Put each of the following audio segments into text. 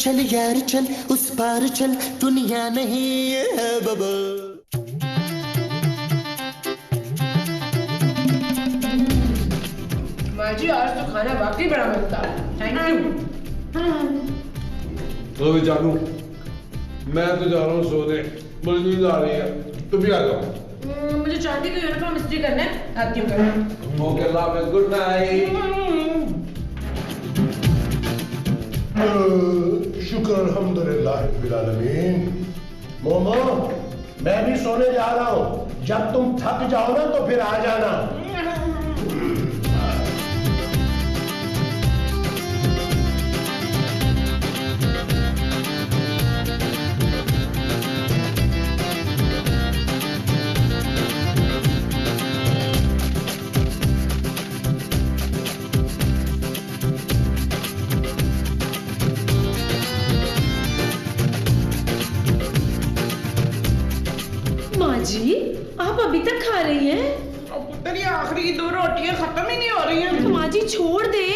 चल यार चल उस पार चल दुनिया नहीं है बबल। माजी आज तो खाना वाकई बड़ा मजेदार है, थैंक यू। तो भी जानू मैं तो जा रहा हूँ सोने, मुझे नींद आ रही है, तुम भी आ जाओ। मुझे चांदी का यूनिफॉर्म इस्त्री करना है, आती हूँ करना। ओके अल्लाह हाफ़िज़, गुड नाइट। शुक्र अल्हम्दुलिल्लाह रब्बिल आलमीन। मोमो मैं भी सोने जा रहा हूँ, जब तुम थक जाओ ना तो फिर आ जाना। जी आप अभी तक खा रही हैं? पुत्र ये आखिरी की 2 रोटियां खत्म ही नहीं हो रही हैं। तो माँ जी छोड़ दे,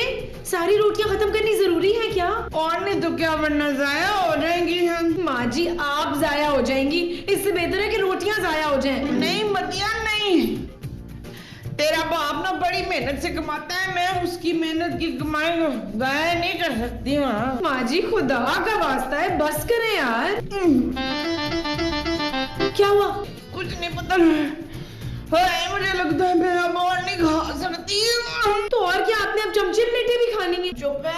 सारी रोटियां खत्म करनी जरूरी है क्या? और नहीं तो क्या, वरना जाया हो जाएंगी हम। माँ जी आप जाया हो जाएंगी, इससे बेहतर है कि रोटियां जाया हो जाएं। नहीं मतिया नहीं, तेरा बाप ना बड़ी मेहनत से कमाता है, मैं उसकी मेहनत की कमाई को जाया नहीं कर सकती। माँ जी खुदा का वास्ता है, बस करें यार। क्या हुआ? कुछ नहीं पता, मुझे लगता है मैं अब और नहीं खा सकती। तो और क्या, आपने अब चमचे प्लेटें भी खानी है? चुप है।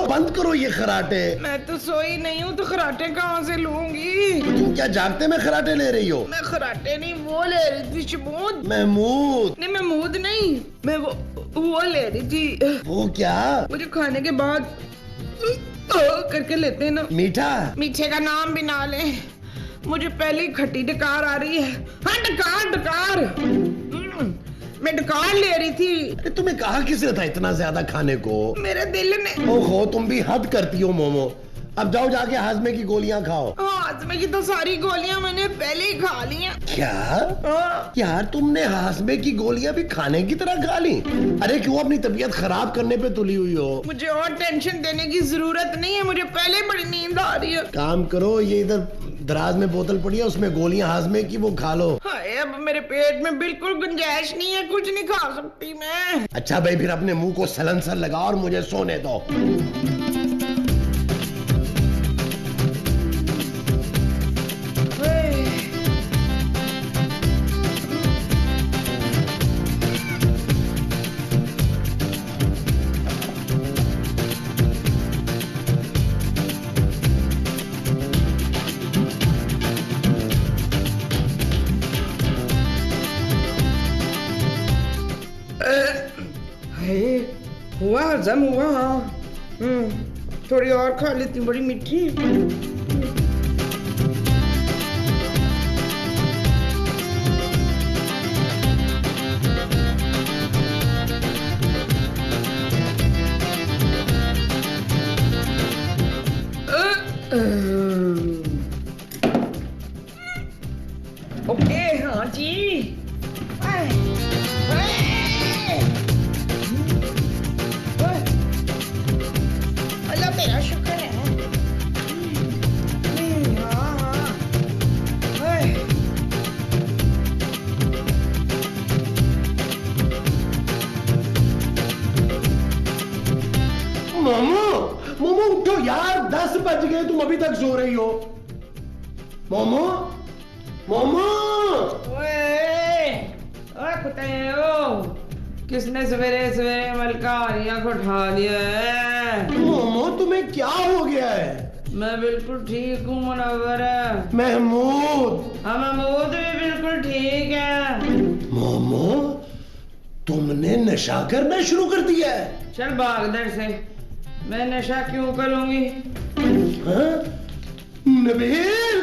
बंद करो ये खराटे। मैं तो सोई नहीं हूँ तो खराटे कहाँ से लूंगी? तो तुम क्या जागते में खराटे ले रही हो? मैं खराटे नहीं, वो ले रही थी शमूद। महमूद? नहीं महमूद नहीं, मैं वो ले रही थी। वो क्या? मुझे खाने के बाद करके लेते हैं ना, मीठा। मीठे का नाम भी ना ले, मुझे पहले खट्टी डकार आ रही है। हाँ डकार डकार, मैं डकार ले रही थी। तुम्हें कहा किसने था इतना ज्यादा खाने को? मेरे दिल ने। ओहो तुम भी हद करती हो मोमो। अब जाओ जाके हाजमे की गोलियां खाओ। हाजमे की तो सारी गोलियां मैंने पहले ही खा ली हैं। क्या? यार तुमने हाजमे की गोलियां भी खाने की तरह खा ली? अरे क्यों अपनी तबीयत खराब करने पे तुली हुई हो? मुझे और टेंशन देने की जरूरत नहीं है, मुझे पहले बड़ी नींद आ रही है। काम करो, ये इधर दराज में बोतल पड़ी है, उसमें गोलियां हाजमे की, वो खा लो। हाय अब मेरे पेट में बिल्कुल गुंजाइश नहीं है, कुछ नहीं खा सकती मैं। अच्छा भाई फिर अपने मुंह को सलनसर लगाओ और मुझे सोने दो। हुआ हजम हुआ। थोड़ी और खा लेती, बड़ी मीठी। ओके हाँ जी। अल्लाह तेरा शुक्र है। मोमो मोमो उठो यार, 10 बज गए, तुम अभी तक सो रही हो। मोमो मोमो किसने सवेरे सवेरे मलकारियां को उठा लिया है? मोमो तुम्हें क्या हो गया है? मैं बिल्कुल ठीक हूँ मुनव्वर। महमूद। हाँ महमूद भी बिल्कुल ठीक है। मोमो, तुमने नशा करना शुरू कर दिया है? चल भाग दर से, मैं नशा क्यों करूंगी? हाँ? नबील,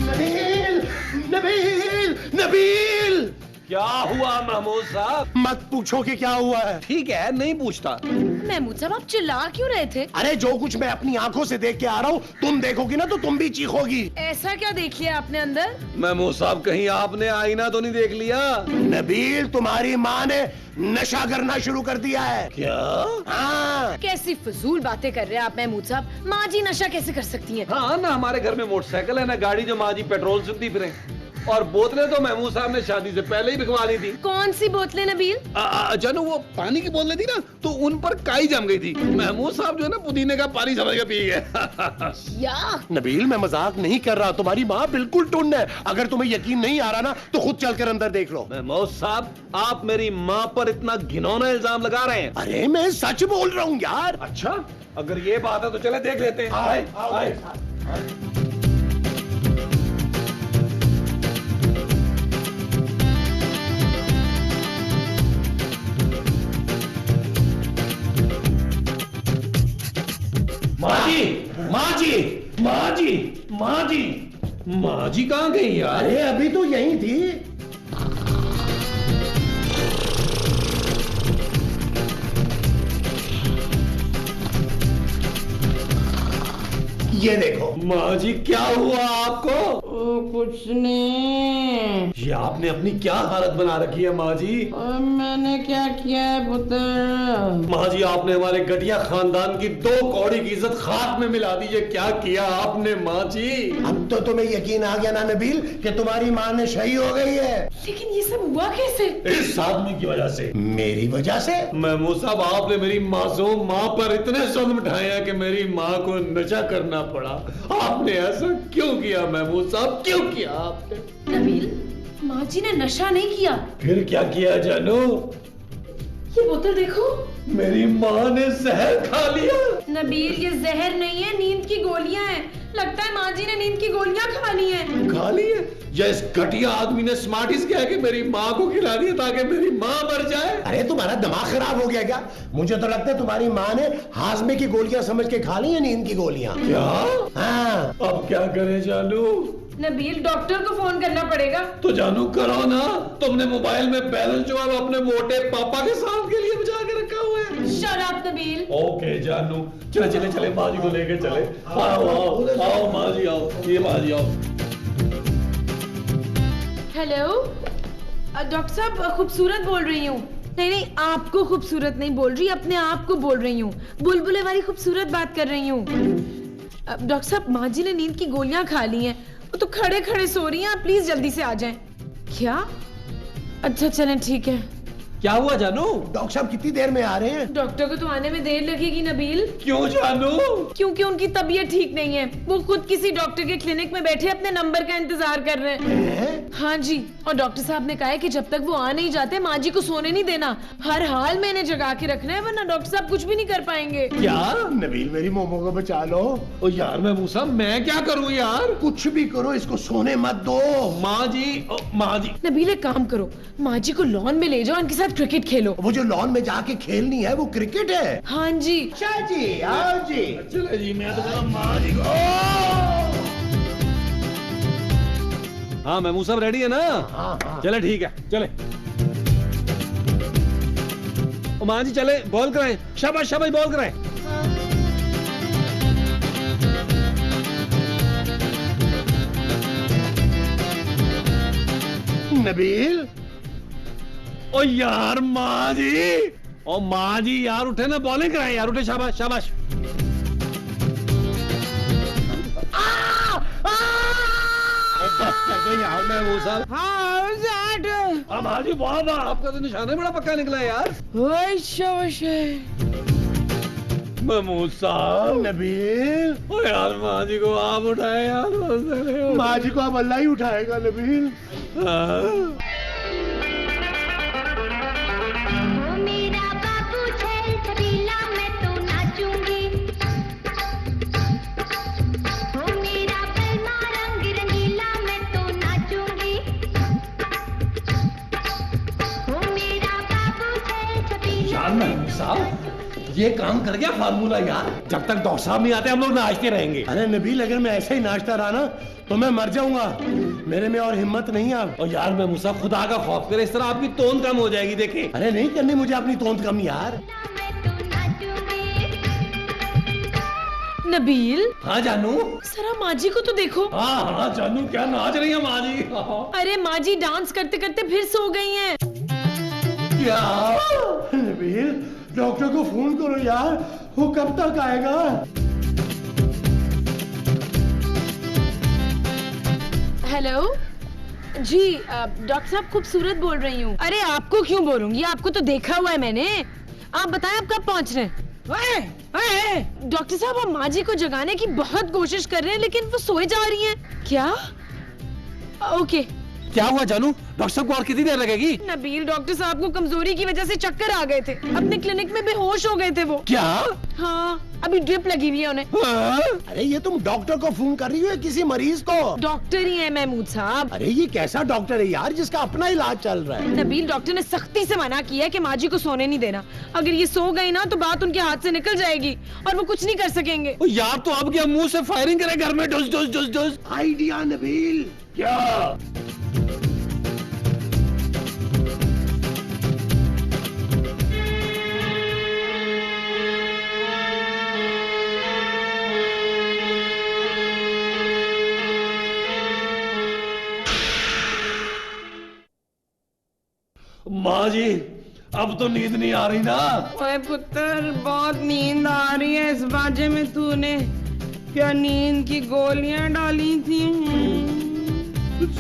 नबील, नबील, नबील। क्या हुआ महमूद साहब? मत पूछो कि क्या हुआ है। ठीक है, नहीं पूछता। महमूद साहब, आप चिल्ला क्यों रहे थे? अरे जो कुछ मैं अपनी आंखों से देख के आ रहा हूँ, तुम देखोगी ना तो तुम भी चीखोगी। ऐसा क्या देख लिया आपने अंदर? महमूद साहब, कहीं आपने आईना तो नहीं देख लिया? नबील, तुम्हारी माँ ने नशा करना शुरू कर दिया है। क्या? हाँ। कैसी फजूल बातें कर रहे हैं आप महमूद साहब। माँ जी नशा कैसे कर सकती हैं? हाँ ना, हमारे घर में मोटरसाइकिल है ना गाड़ी जो माँ जी पेट्रोल सुनती फिरे, और बोतलें तो महमूद साहब ने शादी से पहले ही बिकवा दी थी। कौन सी बोतलें नबील? जानू, वो पानी की बोतलें थी ना, तो उन पर काई जम गई थी। महमूद साहब जो है ना, पुदीने का पानी समझ के पी गए। या नबील, मैं मजाक नहीं कर रहा, तुम्हारी माँ बिल्कुल टुन्न है। अगर तुम्हें यकीन नहीं आ रहा ना तो खुद चलकर अंदर देख लो। महमूद साहब, आप मेरी माँ पर इतना घिनौना इल्जाम लगा रहे हैं। अरे मैं सच बोल रहा हूँ यार। अच्छा, अगर ये बात है तो चले देख लेते हैं। आए, आए। माँ जी, माँ जी, माँ जी, माँ जी, माँ जी कहाँ गई यार? अरे अभी तो यही थी। ये देखो। माँ जी, क्या हुआ आपको? कुछ नहीं। ये आपने अपनी क्या हालत बना रखी है माँ जी? मैंने क्या किया है पुत्र? माँ जी, आपने हमारे घटिया खानदान की 2 कौड़ी की इज्जत खाक में मिला दी। ये क्या किया आपने माँ जी? अब तो तुम्हें यकीन आ गया ना नबील कि तुम्हारी माँ ने सही हो गई है। लेकिन ये सब हुआ कैसे? इस आदमी की वजह से। मेरी वजह से? महमूद साहब, आपने मेरी मासूम माँ पर इतने जुल्म ढाए हैं कि मेरी माँ को नशा करना पड़ा। आपने ऐसा क्यों किया महमूद साहब, क्यों किया आपने? नबील, माँ जी ने नशा नहीं किया। फिर क्या किया जानू? ये बोतल देखो। मेरी माँ ने जहर खा लिया। नबील, ये जहर नहीं है, नींद की गोलियां हैं। लगता है माँ जी ने नींद की गोलियां खा ली हैं। खा ली है? या इस घटिया आदमी ने स्मार्टिस किया है कि मेरी माँ को खिला दिया ताकि मेरी माँ मर जाए? अरे तुम्हारा दिमाग खराब हो गया क्या? मुझे तो लगता है तुम्हारी माँ ने हाजमे की गोलियां समझ के खा ली है नींद की गोलियां। क्या? हाँ। अब क्या करें जानू? नबील, डॉक्टर को फोन करना पड़ेगा। तो जानू करो ना, तुमने मोबाइल में बैलेंस जो है वो अपने मोटे पापा के साथ के लिए बचा के रखा हुआ है। Shut up Nabeel. ओके जानू, चले चले चले, माँ जी को लेके चले। आओ आओ आओ माँ जी, आओ, ये माँ जी आओ। हेलो डॉक्टर साहब, खूबसूरत बोल रही हूँ। नहीं नहीं, आपको खूबसूरत नहीं बोल रही, अपने आप को बोल रही हूँ। बुलबुले वाली खूबसूरत बात कर रही हूँ। डॉक्टर साहब, माँ जी ने नींद की गोलियां खा ली हैं, वो तो खड़े खड़े सो रही हैं। आप प्लीज जल्दी से आ जाएं। क्या? अच्छा चलें, ठीक है। क्या हुआ जानू? डॉक्टर साहब कितनी देर में आ रहे हैं? डॉक्टर को तो आने में देर लगेगी नबील। क्यों जानू? क्योंकि उनकी तबीयत ठीक नहीं है। वो खुद किसी डॉक्टर के क्लिनिक में बैठे अपने नंबर का इंतजार कर रहे हैं। हाँ जी, और डॉक्टर साहब ने कहा है कि जब तक वो आ नहीं जाते माँ जी को सोने नहीं देना। हर हाल में इन्हें जगा के रखना है, वरना डॉक्टर साहब कुछ भी नहीं कर पाएंगे। क्या? नबील, मेरी मोमो को बचा लो। ओ यार महमूद साहब, मैं क्या करूँ यार? कुछ भी करो, इसको सोने मत दो। माँ जी, माँ जी। नबील, एक काम करो, माँ जी को लॉन में ले जाओ, उनके साथ क्रिकेट खेलो। वो जो लॉन में जाके खेलनी है वो क्रिकेट है। हाँ जी। अच्छा जी, आओ जी। चले जी, मैं तो बोला माँ जी को। हाँ महमूद साहब रेडी है ना? हाँ हाँ। चले ठीक है, चले। ओ माँ जी चले, बॉल कराएं। शाबाश शाबाश, बॉल कराएं। नबील। ओ यार माँ जी, ओ माँ जी यार उठे ना, बॉलिंग कराएं यार, उठे। शाबाश शाबाश। यार महमूद साहब। हाँ ज़ाट। अब माँ जी वाह वाह, आपका तो निशाना बड़ा पक्का निकला है यार। ओए शाबाश। महमूद साहब। नबील। ओ यार माँ जी को आप उठाए यार। माँ जी को अब अल्लाह ही उठाएगा नबील। हाँ। मेरा बाबू छेल छबीला, मैं तो साहब ये काम कर गया फार्मूला यार। जब तक डॉक्टर साहब नहीं आते हम लोग नाचते रहेंगे। अरे नबील, अगर मैं ऐसे ही नाचता रहा ना तो मैं मर जाऊंगा। मेरे में और हिम्मत नहीं है अब। और यार मैं मुसा खुदा का खौफ करे, इस तरह आपकी तोन कम हो जाएगी। देखे अरे नहीं करनी मुझे अपनी तोंद कम यार। नबील, हाँ जानू। जरा माँ जी को तो देखो। हाँ हाँ जानू, क्या नाच रही है माँ जी। हाँ। अरे माँ जी डांस करते करते फिर सो गई हैं। क्या नबील, डॉक्टर को फोन करो यार, वो कब तक आएगा? हेलो जी, डॉक्टर साहब खूबसूरत बोल रही हूँ। अरे आपको क्यों बोलूंगी, आपको तो देखा हुआ है मैंने। आप बताएं आप कब पहुँच रहे हैं? डॉक्टर साहब, हम माँ जी को जगाने की बहुत कोशिश कर रहे हैं लेकिन वो सोए जा रही हैं। क्या? ओके। क्या हुआ जानू? डॉक्टर साहब को और कितनी देर लगेगी? नबील, डॉक्टर साहब को कमजोरी की वजह से चक्कर आ गए थे, अपने क्लिनिक में बेहोश हो गए थे वो। क्या? हाँ, अभी ड्रिप लगी हुई है उन्हें। हाँ? अरे ये तुम डॉक्टर को फोन कर रही हो या किसी मरीज को? डॉक्टर ही है महमूद साहब। अरे ये कैसा डॉक्टर है यार जिसका अपना इलाज चल रहा है? नबील, डॉक्टर ने सख्ती से मना किया है कि माँ जी को सोने नहीं देना। अगर ये सो गई ना तो बात उनके हाथ से निकल जाएगी और वो कुछ नहीं कर सकेंगे। यार तो अब क्या मुंह से फायरिंग करे घर में? डुस डुस डुस डुस। आइडिया नबील। क्या? माँ जी अब तो नींद नहीं आ रही ना? ओए पुत्र, बहुत नींद आ रही है। इस बाजे में तूने क्या नींद की गोलियां डाली थी?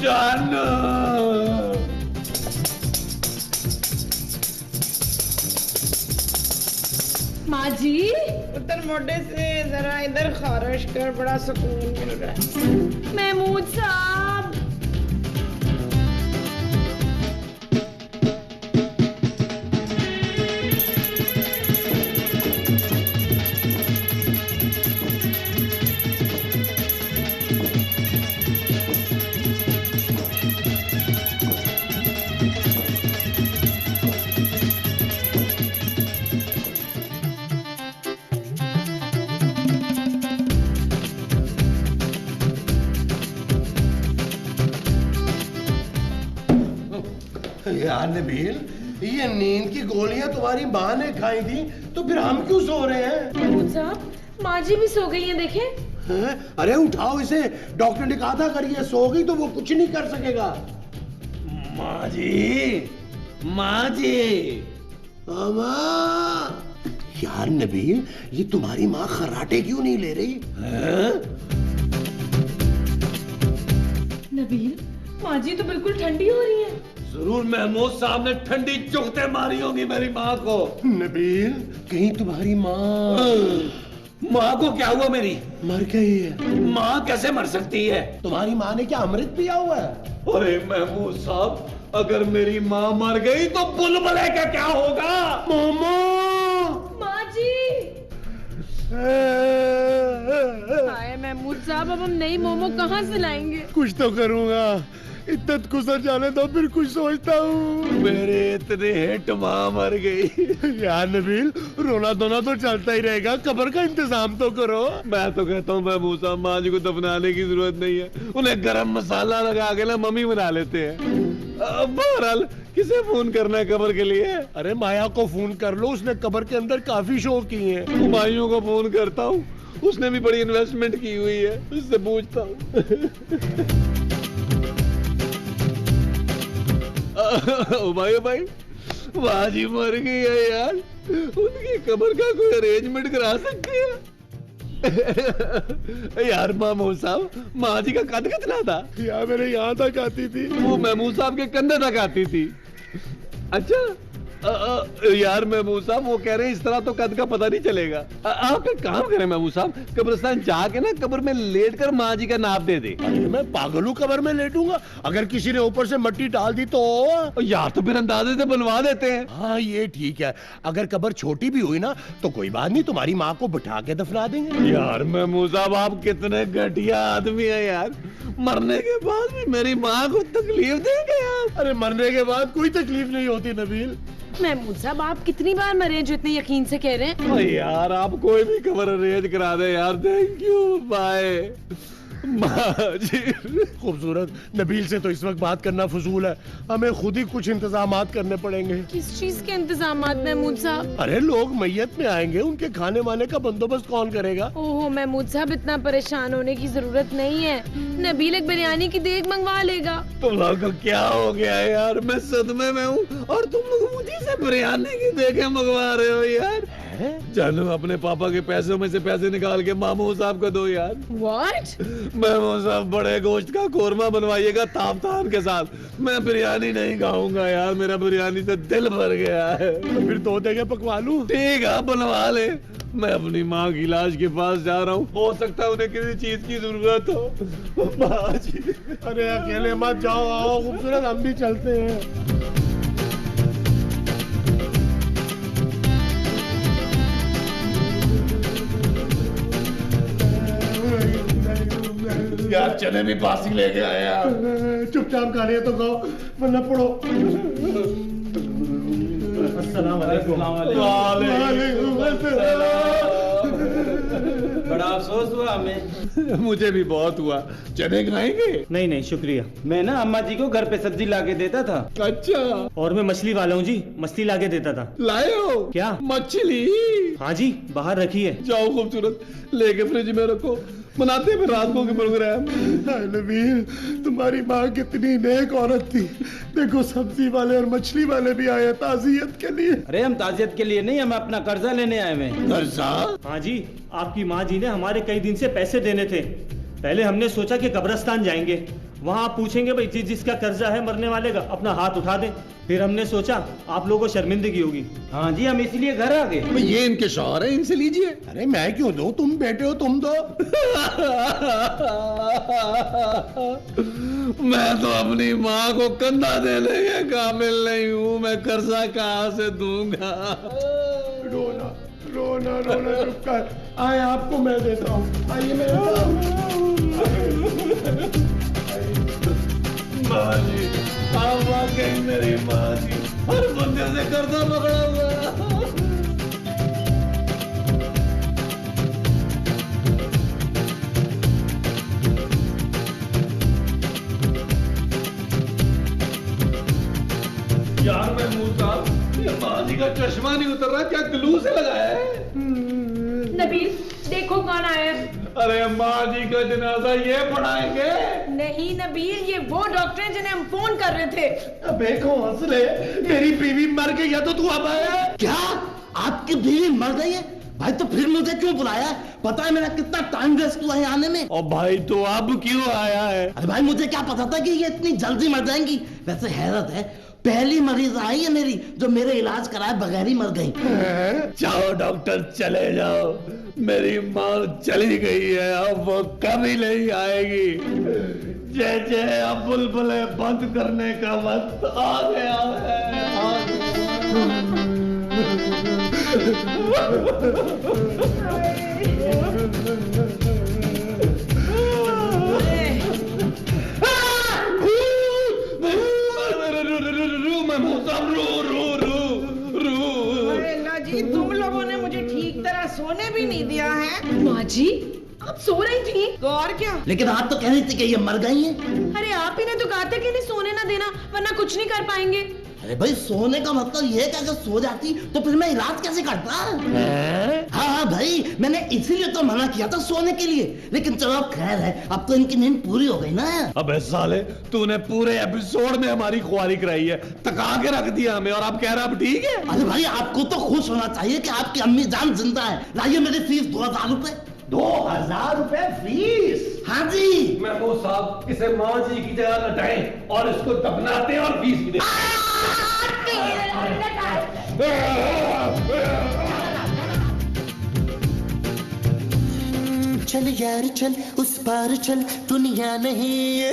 जानू। माँ जी, पुत्र मोटे से जरा इधर खारिश कर, बड़ा सुकून मिल रहा है। महमूद साहब। यार नबील, ये नींद की गोलियां तुम्हारी माँ ने खाई थी तो फिर हम क्यों सो रहे हैं? महमूद साहब, माँ जी भी सो गई हैं, देखें। हैं? अरे उठाओ इसे, डॉक्टर ने कहा था अगर ये सो गई तो वो कुछ नहीं कर सकेगा। माँ जी, माँ जी। माँ। यार नबील, ये तुम्हारी माँ खर्राटे क्यों नहीं ले रही? नबील, माँ जी तो बिल्कुल ठंडी हो रही है। जरूर महमूद साहब ने ठंडी चुगते मारी होंगी मेरी माँ को। नबील, कहीं तुम्हारी माँ? माँ को क्या हुआ? मेरी मर गई है। माँ कैसे मर सकती है? तुम्हारी माँ ने क्या अमृत पिया हुआ है? अरे महमूद साहब, अगर मेरी माँ मर गई तो बुलबुले का क्या होगा? मोमो। माँ जी। हाय महमूद साहब, अब हम नई मोमो कहाँ से लाएंगे? कुछ तो करूंगा, इद्दत गुजर जाने दो फिर कुछ सोचता हूँ। मेरे इतने हिट माँ मर गई। यार नबील, रोना धोना तो चलता ही रहेगा, कब्र का इंतजाम तो करो। मैं तो कहता हूँ महमूद साहब, माँ जी को दफनाने की जरूरत नहीं है, उन्हें गरम मसाला लगा के ना मम्मी बना लेते हैं। बहरहाल किसे फोन करना है कब्र के लिए? अरे माया को फोन कर लो, उसने कब्र के अंदर काफी शो किए हैं। हुमायूं को फोन करता हूँ, उसने भी बड़ी इन्वेस्टमेंट की हुई है, उससे पूछता हूँ। हुमायूं भाई, माँ जी मर गई है यार, उनकी कब्र का कोई अरेंजमेंट करा सकते हैं? यार महमूद साहब, माँ जी का कद कितना था? यार मेरे यहाँ तक आती थी। वो महमूद साहब के कंधे तक आती थी। अच्छा यार महमूद साहब, वो कह रहे हैं इस तरह तो कद का पता नहीं चलेगा। आप एक काम करें महमूद साहब, कब्रिस्तान जाके ना कब्र में लेट कर माँ जी का नाप दे दे। अरे मैं पागल हूँ, कब्र में लेटूंगा? अगर किसी ने ऊपर से मिट्टी डाल दी तो? यार तो फिर अंदाजे से बनवा देते हैं। हाँ ये ठीक है, अगर कब्र छोटी भी हुई ना तो कोई बात नहीं, तुम्हारी माँ को बिठा के दफना देंगे। यार महमूद साहब, आप कितने घटिया आदमी है यार, मरने के बाद भी मेरी माँ को तकलीफ देंगे आप? अरे मरने के बाद कोई तकलीफ नहीं होती नबील, महमूद साहब आप कितनी बार मरे जो इतने यकीन से कह रहे हैं? यार आप कोई भी खबर अरेंज करा दे यार, थैंक यू, बाय। जी खूबसूरत, नबील से तो इस वक्त बात करना फजूल है, हमें खुद ही कुछ इंतजामात करने पड़ेंगे। किस चीज के इंतजामात महमूद साहब? अरे लोग मैयत में आएंगे, उनके खाने वाने का बंदोबस्त कौन करेगा? ओहो महमूद साहब इतना परेशान होने की जरूरत नहीं है, नबील एक बिरयानी की देग मंगवा लेगा। तुम लोग को क्या हो गया है यार, मैं सदमे में हूँ और तुम लोग मुझे से बिरयानी की देगे मंगवा रहे हो यार। जानू अपने पापा के पैसों में से पैसे निकाल के मामू साहब को दो यार। What? मामू साहब बड़े गोश्त का कोरमा बनवाइएगा ताबतान के साथ, मैं बिरयानी नहीं खाऊंगा यार, मेरा बिरयानी से दिल भर गया है। तो फिर 2 देगे पकवा लूं? ठीक है बनवा ले, मैं अपनी माँ की लाश के पास जा रहा हूँ, हो सकता है उन्हें किसी चीज की जरूरत हो। माँ जी। अरे अकेले मत जाओ, आओ खूबसूरत, हम भी चलते हैं। यार चने भी पास ही लेके आए यार। चुपचाप खा रहे तो खाओ वरना पढ़ो। अस्सलाम वालेकुम। वालेकुम अस्सलाम। बड़ा अफसोस हुआ हमें। मुझे भी बहुत हुआ, चने खाएंगे? नहीं नहीं शुक्रिया, मैं ना अम्मा जी को घर पे सब्जी लाके देता था। अच्छा, और मैं मछली वाला हूँ जी, मछली लाके देता था। लाए हो? क्या? मछली? हाँ जी, बाहर रखी है। जाओ खूबसूरत, लेके फ्रिज में रखो, बनाते हैं फिर रात को के प्रोग्राम। नबील, तुम्हारी माँ कितनी नेक औरत थी, देखो सब्जी वाले और मछली वाले भी आए ताजियत के लिए। अरे हम ताजियत के लिए नहीं, हम अपना कर्जा लेने आए हैं। कर्जा? हाँ जी, आपकी माँ जी ने हमारे कई दिन से पैसे देने थे। पहले हमने सोचा कि कब्रिस्तान जाएंगे, वहाँ आप पूछेंगे भाई जिसका कर्जा है मरने वाले का, अपना हाथ उठा दे। फिर हमने सोचा आप लोगों को शर्मिंदगी होगी। हाँ जी, हम इसलिए घर आ गए। ये इनके शौहर है, इनसे लीजिए। अरे मैं क्यों दूं, तुम बेटे हो, तुम दो। मैं तो अपनी माँ को कंधा देने के काबिल नहीं हूँ, मैं कर्जा कहाँ से दूंगा। रोना रोना रोना चुप कर, आए आपको मैं देता हूँ, आइए मेरे माँ जी, आप वाकई मेरी माँ जी, हर बंदे से कर्जा पकड़ा हुआ है। यार महमूद साहब, ये माँ जी का चश्मा नहीं उतर रहा, क्या ग्लू से लगाया है? नबील देखो कौन आया है। अरे माँ जी का जनाजा ये पढ़ाएंगे? नहीं नबील, ये वो डॉक्टर हैं जिन्हें हम फोन कर रहे थे। अबे हौसले, मेरी बीवी मर गई है तो तू अब आया? क्या आपकी बीवी मर गई है? भाई तो फिर मुझे क्यों बुलाया? पता है मेरा कितना टाइम वेस्ट हुआ है आने में। और भाई तो अब क्यों आया है? अरे भाई मुझे क्या पता था कि ये इतनी जल्दी मर जाएंगी। वैसे हैरत है, पहली मरीज आई है मेरी जो मेरे इलाज कराए बगैर ही मर गई। जाओ डॉक्टर, चले जाओ, मेरी माँ चली गई है, अब वो कभी नहीं आएगी। जय जय, अब बुलबुले बंद करने का वक्त आ गया है। अरे अल्लाह जी, तुम लोगों ने मुझे ठीक तरह सोने भी नहीं दिया है। माँ जी आप सो रही थी? तो और क्या? लेकिन आप तो कह रही थी कि ये मर गई हैं। अरे आप ही ने तो कहा था कि इन्हें सोने ना देना वरना कुछ नहीं कर पाएंगे। अरे भाई सोने का मतलब ये है कि अगर सो जाती तो फिर मैं इलाज कैसे करता? हाँ हाँ भाई, मैंने इसीलिए तो मना किया था सोने के लिए, लेकिन चलो अब खैर है, अब तो इनकी नींद पूरी हो गई ना। अबे साले, तूने पूरे एपिसोड में हमारी खुआरी कराई है, तका के रख दिया हमें, और आप कह रहे अब ठीक है? अरे भाई आपको तो खुश होना चाहिए कि आपकी अम्मी जान जिंदा है। लाइए मेरी फीस 2000 रुपए। 2000 रुपए फीस? हाँ जी। महमूद साहब, इसे माँ जी की जगह लटाएं और इसको दफनाते हैं और फीस भी दें। चल यार चल, उस पार चल, दुनिया नहीं